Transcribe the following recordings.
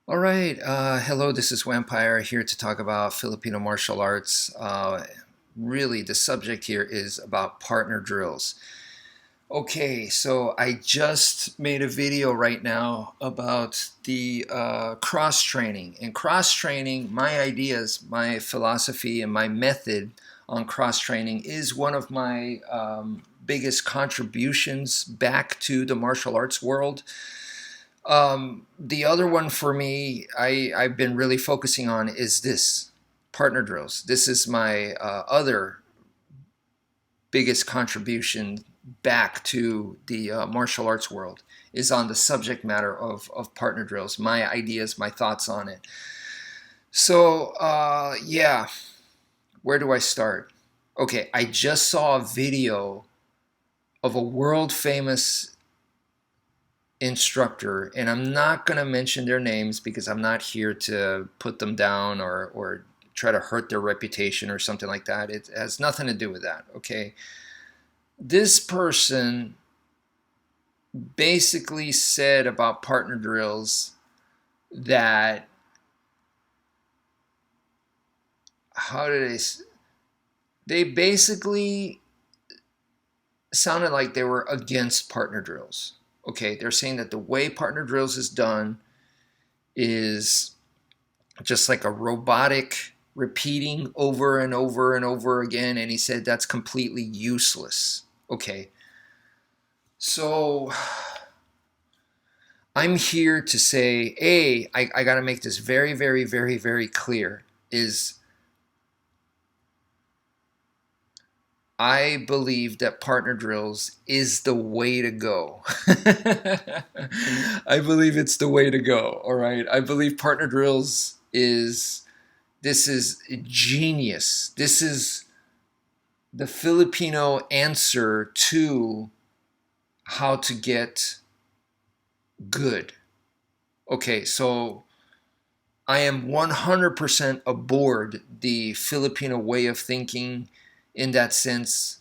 All right, hello, this is Wmpyr here to talk about Filipino martial arts. Really, the subject here is about partner drills. Okay, so I just made a video right now about the cross training. And cross training, my ideas, my philosophy, and my method on cross training is one of my biggest contributions back to the martial arts world. The other one for me, I've been really focusing on is this partner drills. This is my other biggest contribution back to the martial arts world is on the subject matter of partner drills, my ideas, my thoughts on it. So, yeah, where do I start? Okay, I just saw a video of a world famous instructor, and I'm not going to mention their names because I'm not here to put them down or try to hurt their reputation or something like that. It has nothing to do with that, okay? This person basically said about partner drills that, how did they basically sounded like they were against partner drills. Okay, they're saying that the way partner drills is done is just like a robotic repeating over and over and over again, and he said that's completely useless. Okay, so I'm here to say, I got to make this very, very, very, very clear, is I believe that partner drills is the way to go. I believe it's the way to go, all right? I believe partner drills this is genius. This is the Filipino answer to how to get good. Okay, so I am 100% aboard the Filipino way of thinking in that sense,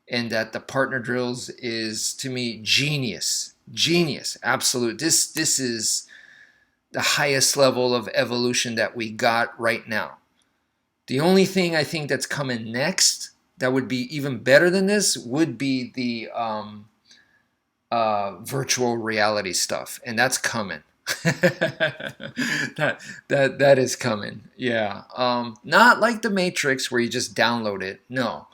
and that the partner drills is to me genius. Genius, absolute. This is the highest level of evolution that we got right now. The only thing I think that's coming next that would be even better than this would be the virtual reality stuff, and that's coming. That is coming. Yeah. Not like the Matrix where you just download it. No.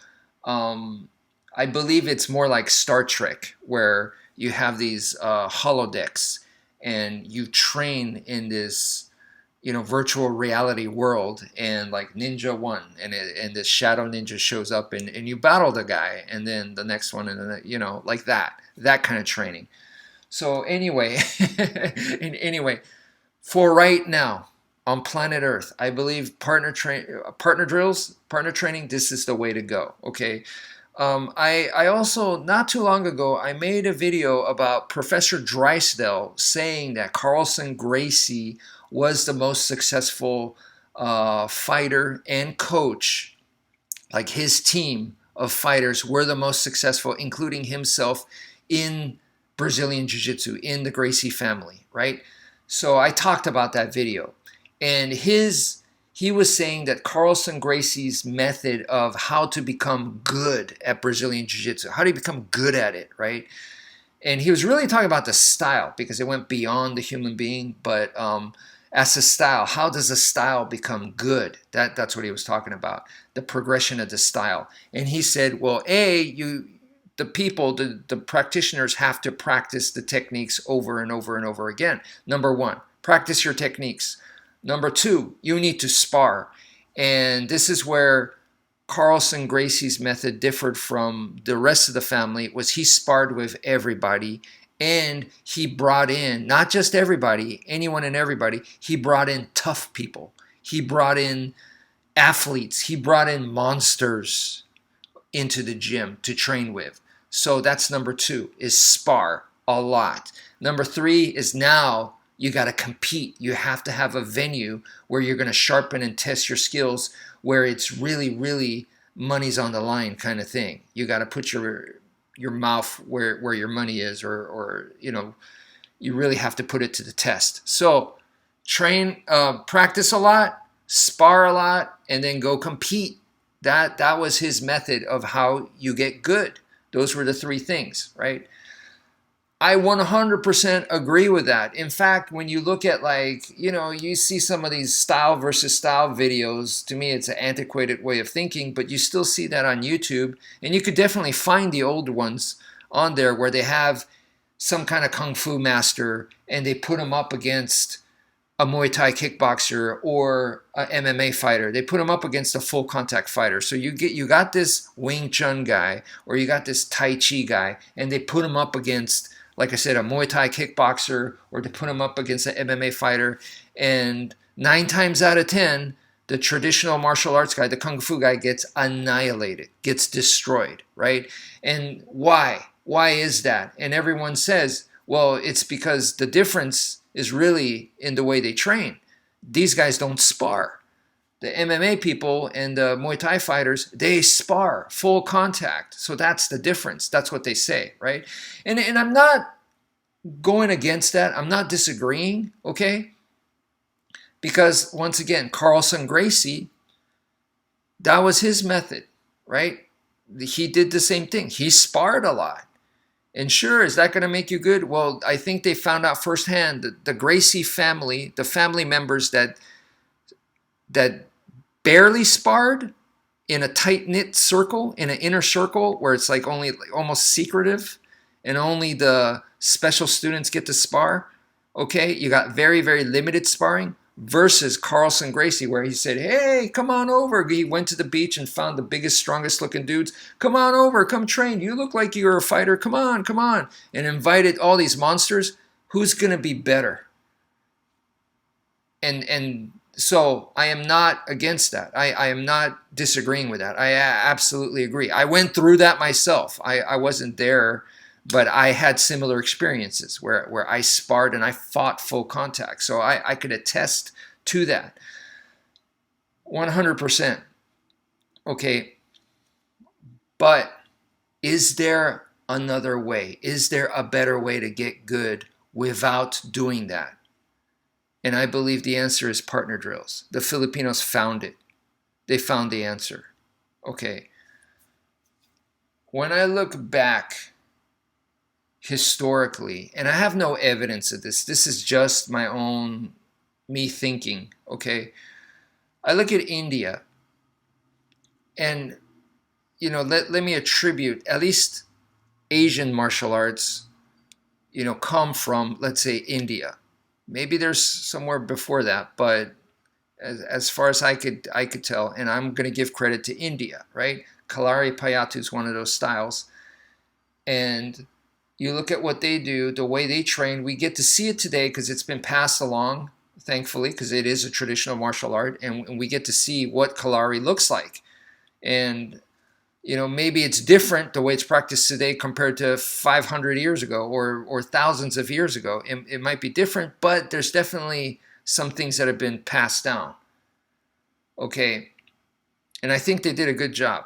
I believe it's more like Star Trek where you have these holodecks and you train in this virtual reality world, and like Ninja One, and this shadow ninja shows up, and you battle the guy, and then the next one, and then like that kind of training. So anyway, and anyway, for right now on planet Earth, I believe partner drills, partner training, this is the way to go. Okay. I also, not too long ago, I made a video about Professor Drysdale saying that Carlson Gracie was the most successful fighter and coach. Like his team of fighters were the most successful, including himself, in Brazilian Jiu-Jitsu, in the Gracie family, right? So I talked about that video. And he was saying that Carlson Gracie's method of how to become good at Brazilian Jiu-Jitsu, how do you become good at it, right? And he was really talking about the style because it went beyond the human being, but as a style, how does a style become good? That's what he was talking about, the progression of the style. And he said, well, the practitioners have to practice the techniques over and over and over again. Number one, practice your techniques. Number two, you need to spar. And this is where Carlson Gracie's method differed from the rest of the family. Was he sparred with everybody, and he brought in not just everybody, anyone and everybody. He brought in tough people. He brought in athletes. He brought in monsters into the gym to train with. So that's number two, is spar a lot. Number three is now you got to compete. You have to have a venue where you're going to sharpen and test your skills, where it's really, really money's on the line kind of thing. You got to put your mouth where your money is, or you really have to put it to the test. So practice a lot, spar a lot, and then go compete. That was his method of how you get good. Those were the three things, right? I 100% agree with that. In fact, when you look at, like, you see some of these style versus style videos, to me it's an antiquated way of thinking, but you still see that on YouTube, and you could definitely find the old ones on there where they have some kind of kung fu master and they put him up against a Muay Thai kickboxer or a MMA fighter. They put him up against a full contact fighter. So you got this Wing Chun guy or you got this Tai Chi guy, and they put him up against, like I said, a Muay Thai kickboxer, or to put him up against an MMA fighter. And 9 times out of 10, the traditional martial arts guy, the kung fu guy, gets annihilated, gets destroyed, right? And why? Why is that? And everyone says, well, it's because the difference is really in the way they train. These guys don't spar. The MMA people and the Muay Thai fighters, they spar full contact. So that's the difference. That's what they say, right? And I'm not going against that. I'm not disagreeing, okay? Because once again, Carlson Gracie, that was his method, right? He did the same thing. He sparred a lot. And sure, is that going to make you good? Well, I think they found out firsthand that the Gracie family, the family members that barely sparred in a tight-knit circle, in an inner circle where it's like only almost secretive and only the special students get to spar, okay? You got very, very limited sparring versus Carlson Gracie, where he said, hey, come on over. He went to the beach and found the biggest, strongest looking dudes. Come on over, come train. You look like you're a fighter. Come on, come on. And invited all these monsters. Who's going to be better? And so I am not against that. I am not disagreeing with that. I absolutely agree. I went through that myself. I wasn't there, but I had similar experiences where I sparred and I fought full contact. So I could attest to that. 100%. Okay. But is there another way? Is there a better way to get good without doing that? And I believe the answer is partner drills. The Filipinos found it. They found the answer. Okay. When I look back historically, and I have no evidence of this, this is just my own, me thinking, okay? I look at India, and, let me attribute, at least Asian martial arts, come from, let's say, India. Maybe there's somewhere before that, but as far as I could tell, and I'm going to give credit to India, right? Kalari Payatu is one of those styles. And you look at what they do, the way they train, we get to see it today because it's been passed along, thankfully, because it is a traditional martial art, and we get to see what Kalari looks like. And maybe it's different the way it's practiced today compared to 500 years ago or thousands of years ago. It might be different, but there's definitely some things that have been passed down. Okay. And I think they did a good job.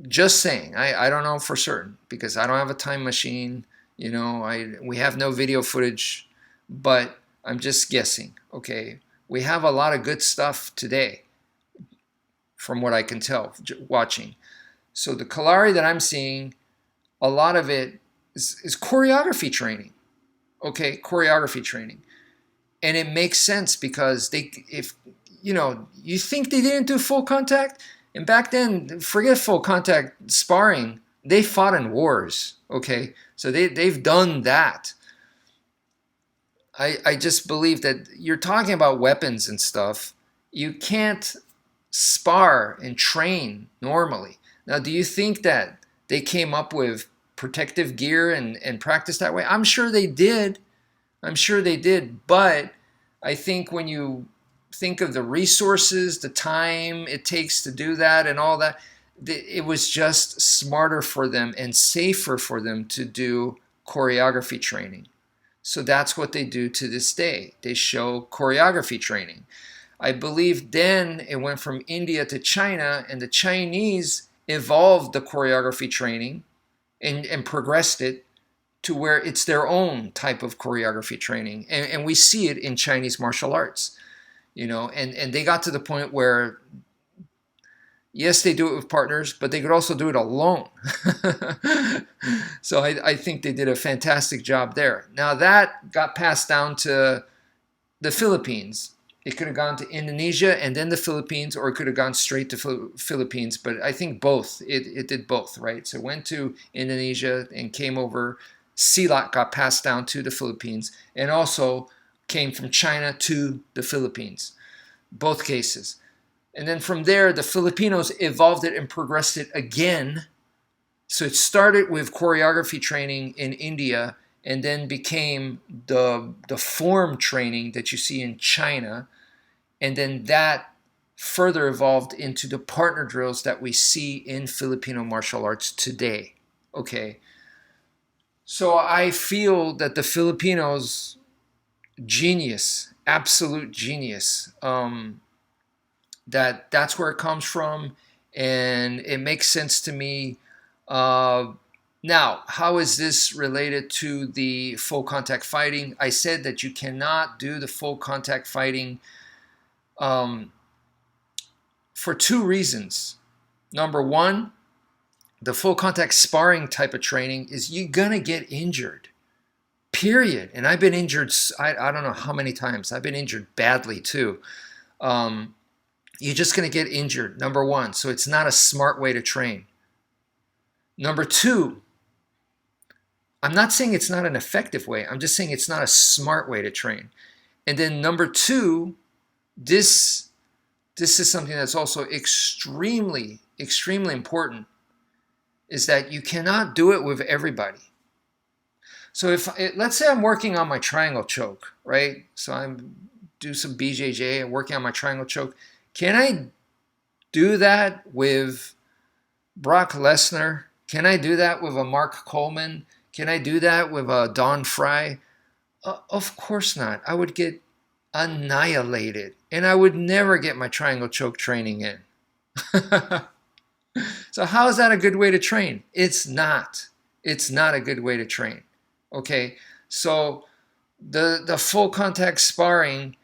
Just saying. I don't know for certain because I don't have a time machine. We have no video footage, but I'm just guessing. Okay. We have a lot of good stuff today from what I can tell watching. So the Kalari that I'm seeing, a lot of it is choreography training. Okay, choreography training. And it makes sense because you think they didn't do full contact? And back then, forget full contact sparring. They fought in wars. Okay, so they've done that. I just believe that you're talking about weapons and stuff. You can't spar and train normally. Now, do you think that they came up with protective gear and practice that way? I'm sure they did. But I think when you think of the resources, the time it takes to do that and all that, it was just smarter for them and safer for them to do choreography training. So that's what they do to this day. They show choreography training. I believe then it went from India to China, and the Chinese evolved the choreography training and progressed it to where it's their own type of choreography training. And we see it in Chinese martial arts, and they got to the point where, yes, they do it with partners, but they could also do it alone. So I think they did a fantastic job there. Now that got passed down to the Philippines. It could have gone to Indonesia and then the Philippines, or it could have gone straight to Philippines. But I think both. It did both, right? So it went to Indonesia and came over. Silat got passed down to the Philippines and also came from China to the Philippines. Both cases. And then from there, the Filipinos evolved it and progressed it again. So it started with choreography training in India and then became the form training that you see in China. And then that further evolved into the partner drills that we see in Filipino martial arts today. Okay. So I feel that the Filipinos, genius, absolute genius. That's where it comes from, and it makes sense to me. Now, how is this related to the full contact fighting? I said that you cannot do the full contact fighting for two reasons. Number one, the full contact sparring type of training is you're going to get injured, period. And I've been injured, I don't know how many times. I've been injured badly too. You're just going to get injured, number one. So it's not a smart way to train. Number two, I'm not saying it's not an effective way. I'm just saying it's not a smart way to train. And then number two, this is something that's also extremely, extremely important, is that you cannot do it with everybody. So let's say I'm working on my triangle choke, right? So I'm do some BJJ and working on my triangle choke. Can I do that with Brock Lesnar? Can I do that with a Mark Coleman? Can I do that with a Don Fry? Of course not. I would get annihilated, and I would never get my triangle choke training in. So how is that a good way to train? It's not. It's not a good way to train. Okay, so the full contact sparring,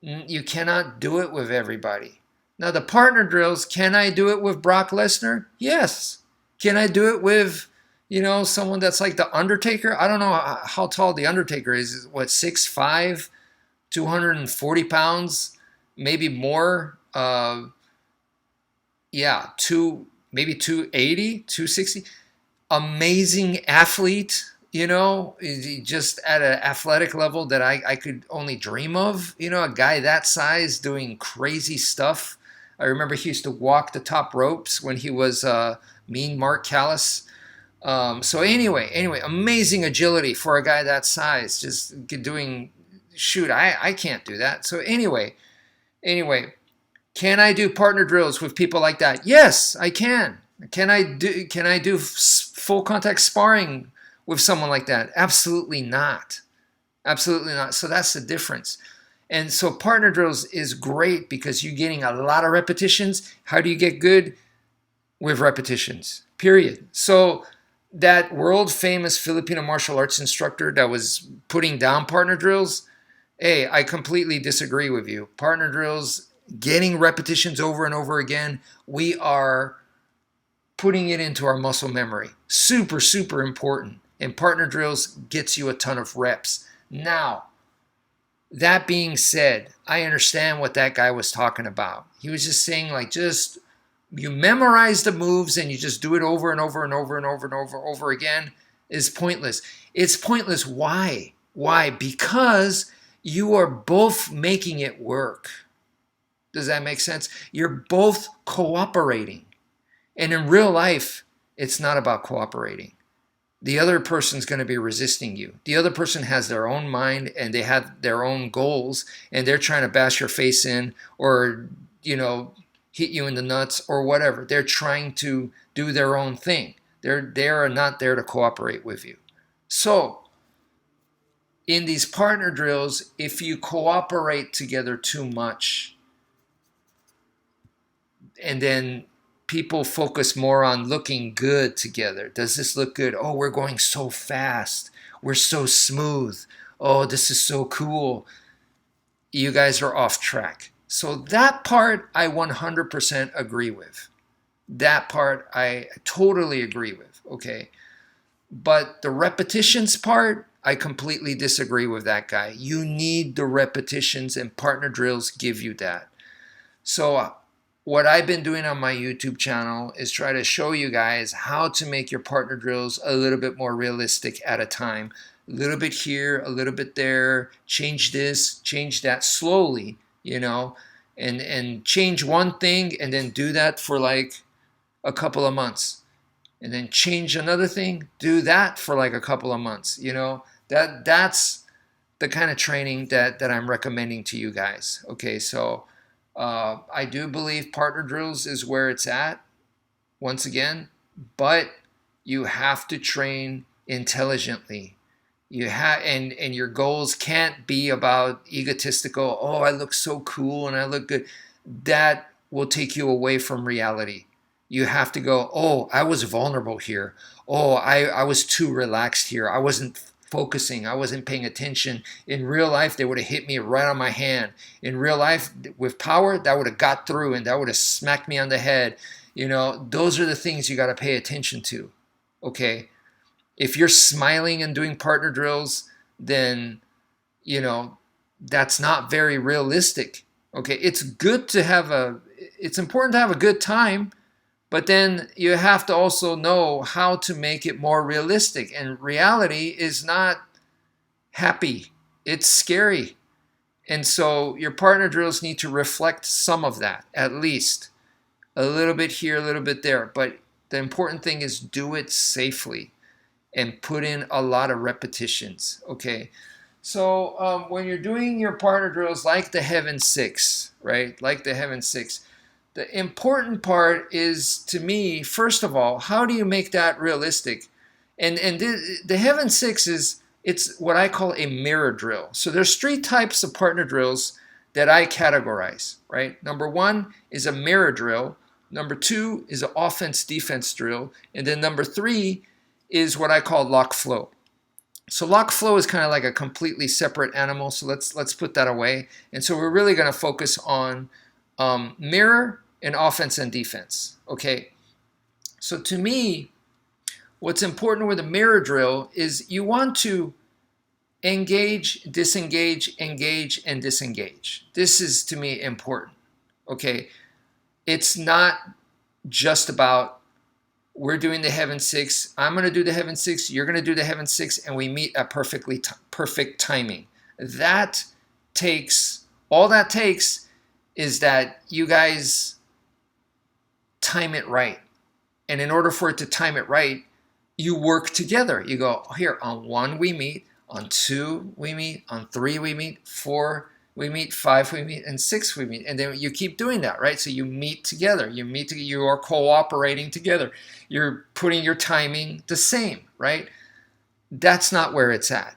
you cannot do it with everybody. Now the partner drills, can I do it with Brock Lesnar? Yes. Can I do it with, someone that's like the Undertaker? I don't know how tall the Undertaker is. What, 6'5", 240 pounds, maybe more. Maybe 280, 260. Amazing athlete, just at an athletic level that I could only dream of. A guy that size doing crazy stuff. I remember he used to walk the top ropes when he was Mean Mark Callis. So anyway, amazing agility for a guy that size. Just doing, I can't do that. So anyway, can I do partner drills with people like that? Yes, I can. Can I do full contact sparring with someone like that? Absolutely not. Absolutely not. So that's the difference. And so partner drills is great because you're getting a lot of repetitions. How do you get good? With repetitions, period. So that world famous Filipino martial arts instructor that was putting down partner drills, hey, I completely disagree with you. Partner drills, getting repetitions over and over again, we are putting it into our muscle memory. Super, super important. And partner drills gets you a ton of reps. Now, that being said, I understand what that guy was talking about. He was just saying, you memorize the moves and you just do it over and over and over and over and over again is pointless. It's pointless. Why? Why? Because you are both making it work. Does that make sense? You're both cooperating. And in real life, it's not about cooperating. The other person's going to be resisting you. The other person has their own mind and they have their own goals and they're trying to bash your face in or, hit you in the nuts or whatever. They're trying to do their own thing. They are not there to cooperate with you. So, in these partner drills, if you cooperate together too much, and then people focus more on looking good together. Does this look good? Oh, we're going so fast. We're so smooth. Oh, this is so cool. You guys are off track. So that part I 100% agree with. That part I totally agree with, okay? But the repetitions part, I completely disagree with that guy. You need the repetitions, and partner drills give you that. So what I've been doing on my YouTube channel is try to show you guys how to make your partner drills a little bit more realistic at a time. A little bit here, a little bit there, change this, change that slowly, you know, and change one thing and then do that for like a couple of months. And then change another thing, do that for like a couple of months, you know. That's the kind of training that I'm recommending to you guys. Okay, so I do believe partner drills is where it's at, once again, but you have to train intelligently. You have, and your goals can't be about egotistical. Oh, I look so cool and I look good. That will take you away from reality. You have to go, oh, I was vulnerable here. Oh, I was too relaxed here. I wasn't focusing. I wasn't paying attention. In real life, they would have hit me right on my hand. In real life, with power, that would have got through and that would have smacked me on the head. You know, those are the things you got to pay attention to. Okay? If you're smiling and doing partner drills, then, you know, that's not very realistic. Okay? It's good to have it's important to have a good time, but then you have to also know how to make it more realistic. And reality is not happy. It's scary. And so your partner drills need to reflect some of that, at least. A little bit here, a little bit there. But the important thing is do it safely and put in a lot of repetitions. Okay. So when you're doing your partner drills like the Heaven 6, right? Like the Heaven 6, the important part is, to me, first of all, how do you make that realistic? And the Heaven 6 it's what I call a mirror drill. So there's 3 types of partner drills that I categorize, right? Number 1 is a mirror drill. Number 2 is an offense-defense drill. And then number 3 is what I call lock flow. So lock flow is kind of like a completely separate animal. So let's put that away. And so we're really going to focus on mirror and offense and defense. Okay, so to me, what's important with a mirror drill is you want to engage, disengage, engage, and disengage. This is, to me, important. Okay, it's not just about we're doing the Heaven 6, I'm going to do the Heaven 6, you're going to do the Heaven 6, and we meet at perfect timing. All that takes is that you guys time it right. And in order for it to time it right, you work together. You go, here, on 1 we meet, on 2 we meet, on 3 we meet, 4 we meet, 5 we meet, and 6 we meet. And then you keep doing that, right? So you meet together. You are cooperating together. You're putting your timing the same, right? That's not where it's at.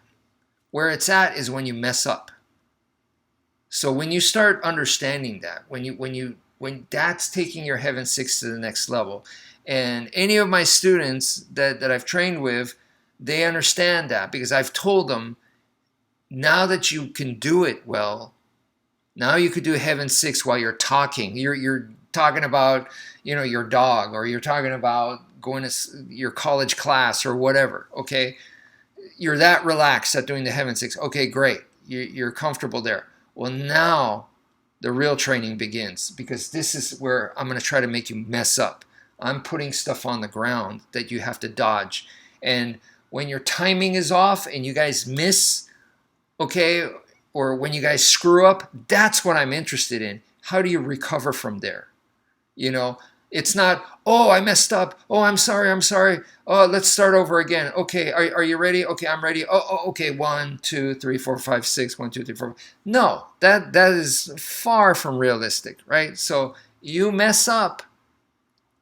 Where it's at is when you mess up. So when you start understanding that, when that's taking your Heaven 6 to the next level, and any of my students that I've trained with, they understand that because I've told them, now that you can do it well, now you could do Heaven 6 while you're talking. You're talking about, you know, your dog, or you're talking about going to your college class or whatever, okay? You're that relaxed at doing the Heaven 6. Okay, great. You're comfortable there. Well, now the real training begins, because this is where I'm going to try to make you mess up. I'm putting stuff on the ground that you have to dodge. And when your timing is off and you guys miss, okay, or when you guys screw up, that's what I'm interested in. How do you recover from there? You know, it's not, oh, I messed up. Oh, I'm sorry. Oh, let's start over again. Okay, are you ready? Okay, I'm ready. Oh, okay, 1, 2, 3, 4, 5, 6, 1, 2, 3, 4. No, that is far from realistic, right? So you mess up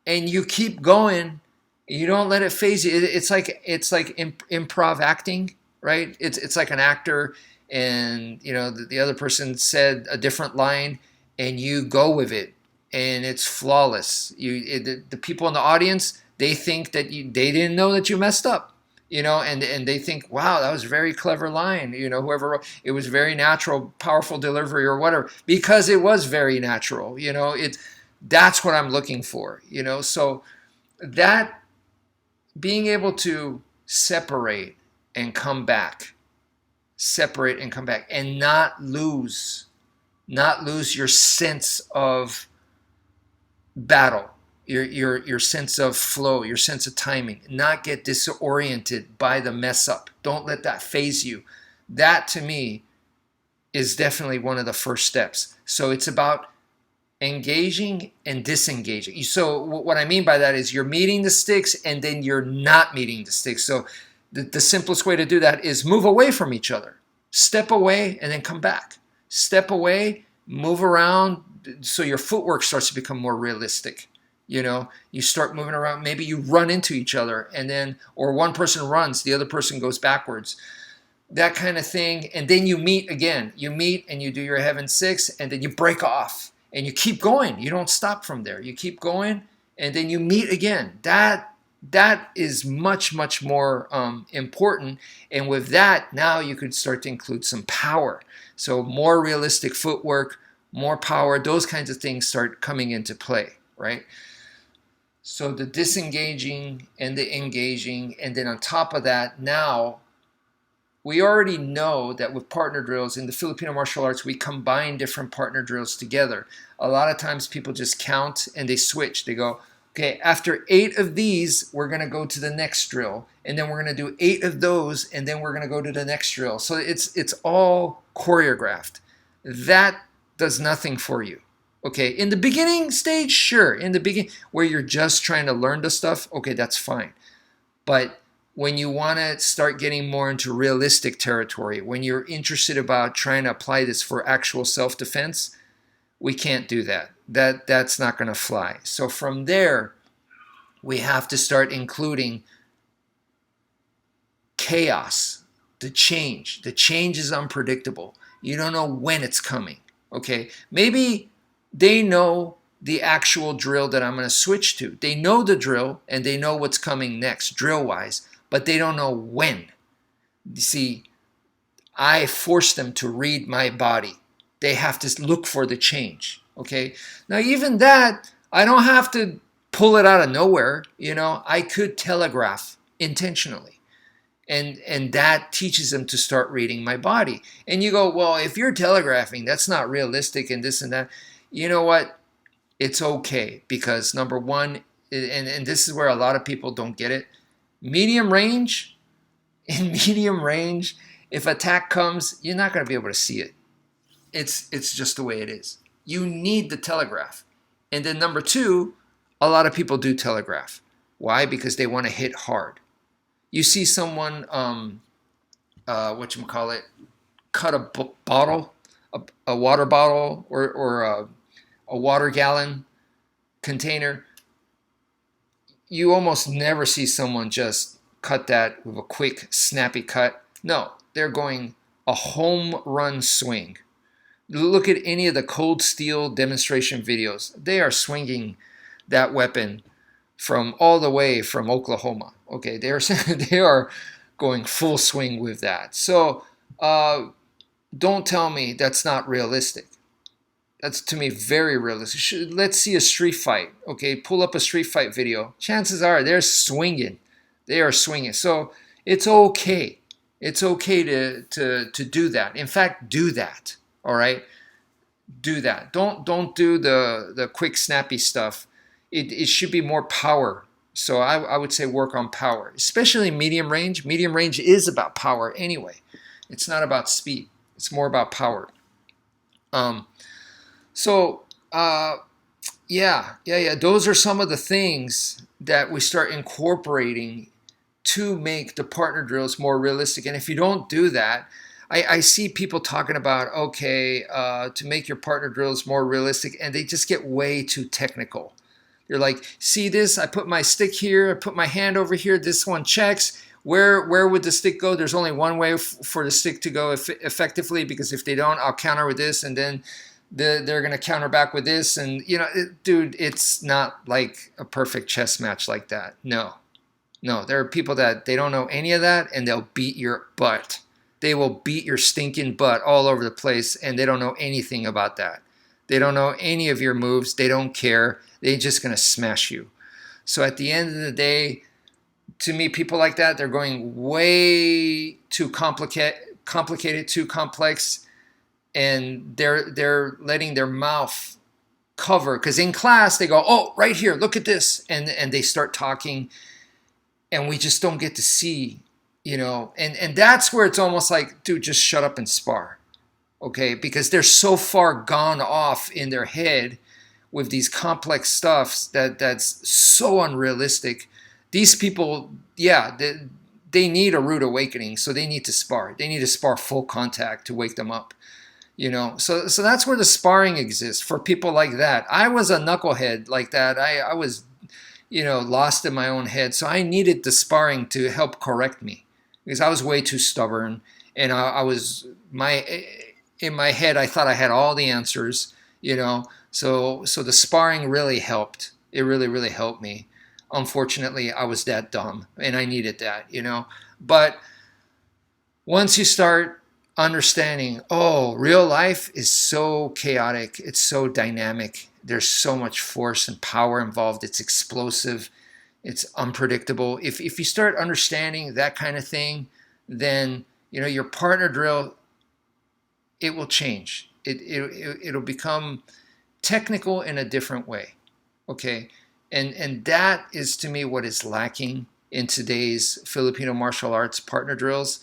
and you keep going. You don't let it phase you. It's like improv acting, right? It's like an actor, and you know the other person said a different line, and you go with it, and it's flawless. The people in the audience, they think that they didn't know that you messed up. and they think, wow, that was a very clever line, whoever wrote it, was very natural, powerful delivery or whatever, because it was very natural. That's what I'm looking for. So that being able to and come back separate and come back, and not lose your sense of battle, your sense of flow, your sense of timing, not get disoriented by the mess up. Don't let that phase you. That to me is definitely one of the first steps. So it's about engaging and disengaging. So what I mean by that is you're meeting the sticks and then you're not meeting the sticks. So the simplest way to do that is move away from each other. Step away and then come back. Step away, move around, so your footwork starts to become more realistic. You start moving around. Maybe you run into each other, or one person runs, the other person goes backwards. That kind of thing. And then you meet again. You meet and you do your heaven six, and then you break off and you keep going. You don't stop from there. You keep going, and then you meet again. That is much, much more important. And with that, now you could start to include some power. So more realistic footwork, more power, those kinds of things start coming into play, right? So the disengaging and the engaging, and then on top of that, now we already know that with partner drills in the Filipino martial arts, we combine different partner drills together. A lot of times people just count and they switch. They go, okay, after 8 of these, we're going to go to the next drill. And then we're going to do 8 of those, and then we're going to go to the next drill. So it's all choreographed. That does nothing for you. Okay, in the beginning stage, sure. In the beginning, where you're just trying to learn the stuff, okay, that's fine. But when you want to start getting more into realistic territory, when you're interested about trying to apply this for actual self-defense, we can't do that. That's not going to fly. So from there, we have to start including chaos, the change. The change is unpredictable. You don't know when it's coming. Okay, maybe they know the actual drill that I'm going to switch to. They know the drill and they know what's coming next, drill-wise, but they don't know when. You see, I force them to read my body. They have to look for the change. Okay, now even that, I don't have to pull it out of nowhere. I could telegraph intentionally. And that teaches them to start reading my body. And you go, well, if you're telegraphing, that's not realistic and this and that. You know what? It's okay, because number one, and this is where a lot of people don't get it, in medium range, if attack comes, you're not going to be able to see it. It's just the way it is. You need the telegraph. And then number two, a lot of people do telegraph. Why? Because they want to hit hard. You see someone, cut a bottle, a water bottle, or a water gallon container. You almost never see someone just cut that with a quick, snappy cut. No, they're going a home run swing. Look at any of the cold steel demonstration videos. They are swinging that weapon from all the way from Oklahoma. Okay, they are going full swing with that. So don't tell me that's not realistic. That's, to me, very realistic. Let's see a street fight. Okay, pull up a street fight video. Chances are they're swinging. They are swinging. So it's okay. It's okay to do that. In fact, do that. All right, do that. Don't do the quick snappy stuff. It should be more power. So I would say work on power, especially medium range. Medium range is about power anyway. It's not about speed. It's more about power. Yeah. Those are some of the things that we start incorporating to make the partner drills more realistic. And if you don't do that, I see people talking about, to make your partner drills more realistic, and they just get way too technical. You're like, see this? I put my stick here. I put my hand over here. This one checks. Where would the stick go? There's only one way for the stick to go effectively, because if they don't, I'll counter with this, and then they're going to counter back with this. And, dude, it's not like a perfect chess match like that. No. No, there are people that they don't know any of that, and they'll beat your butt. They will beat your stinking butt all over the place, and they don't know anything about that. They don't know any of your moves. They don't care. They're just going to smash you. So at the end of the day, to me, people like that, they're going way too complicated, too complex, and they're letting their mouth cover. Because in class, they go, oh, right here, look at this. And they start talking, and we just don't get to see, and that's where it's almost like, dude, just shut up and spar. Okay, because they're so far gone off in their head with these complex stuffs that's so unrealistic. These people, yeah, they need a rude awakening, so they need to spar. They need to spar full contact to wake them up. So that's where the sparring exists for people like that. I was a knucklehead like that. I was, lost in my own head. So I needed the sparring to help correct me because I was way too stubborn, and I was in my head, I thought I had all the answers, So the sparring really helped. It really, really helped me. Unfortunately, I was that dumb, and I needed that, But once you start understanding, oh, real life is so chaotic. It's so dynamic. There's so much force and power involved. It's explosive. It's unpredictable. If you start understanding that kind of thing, then, your partner drill, it will change. It'll become technical in a different way, okay? And that is, to me, what is lacking in today's Filipino martial arts partner drills.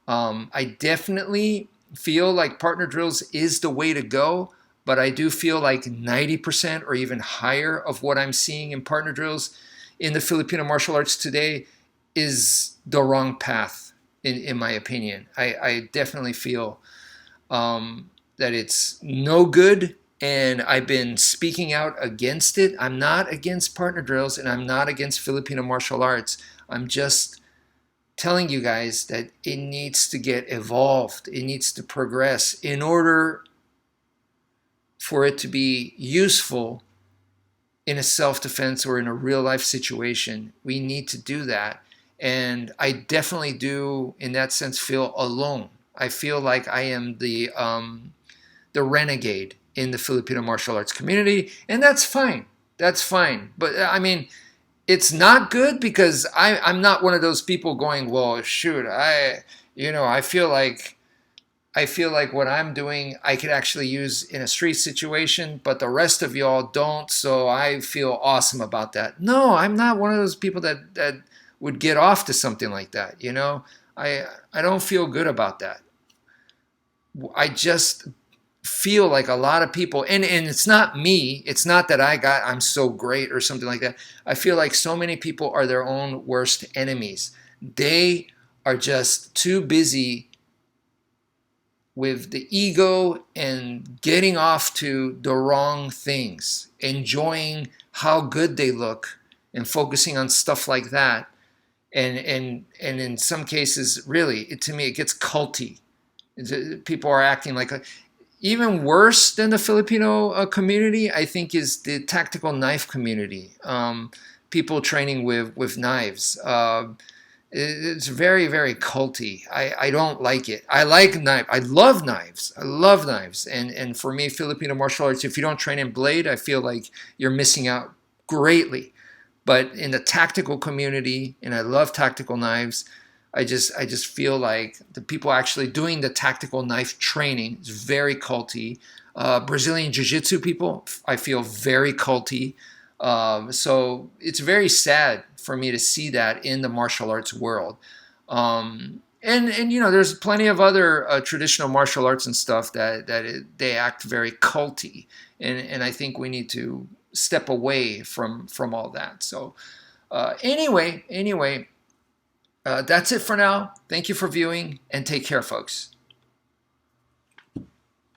I definitely feel like partner drills is the way to go, but I do feel like 90% or even higher of what I'm seeing in partner drills in the Filipino martial arts today is the wrong path, in my opinion. I definitely feel that it's no good, and I've been speaking out against it. I'm not against partner drills, and I'm not against Filipino martial arts. I'm just telling you guys that it needs to get evolved. It needs to progress in order for it to be useful in a self-defense or in a real-life situation. We need to do that, and I definitely do, in that sense, feel alone. I feel like I am the renegade in the Filipino martial arts community, and that's fine. That's fine. But I mean, it's not good because I'm not one of those people going, well, shoot, I feel like what I'm doing I could actually use in a street situation, but the rest of y'all don't, so I feel awesome about that. No, I'm not one of those people that would get off to something like that. I don't feel good about that. I just feel like a lot of people, and it's not me, it's not that I'm so great or something like that. I feel like so many people are their own worst enemies. They are just too busy with the ego and getting off to the wrong things, enjoying how good they look and focusing on stuff like that. And in some cases, really, to me, it gets culty. People are acting like even worse than the Filipino community, I think, is the tactical knife community. People training with knives. It's very, very culty. I don't like it. I like knife. I love knives. I love knives. And for me, Filipino martial arts, if you don't train in blade, I feel like you're missing out greatly. But in the tactical community, and I love tactical knives, I just feel like the people actually doing the tactical knife training is very culty. Brazilian Jiu-Jitsu people, I feel very culty. So it's very sad for me to see that in the martial arts world. And there's plenty of other traditional martial arts and stuff that they act very culty. And I think we need to step away from all that. So anyway, that's it for now. Thank you for viewing, and take care, folks.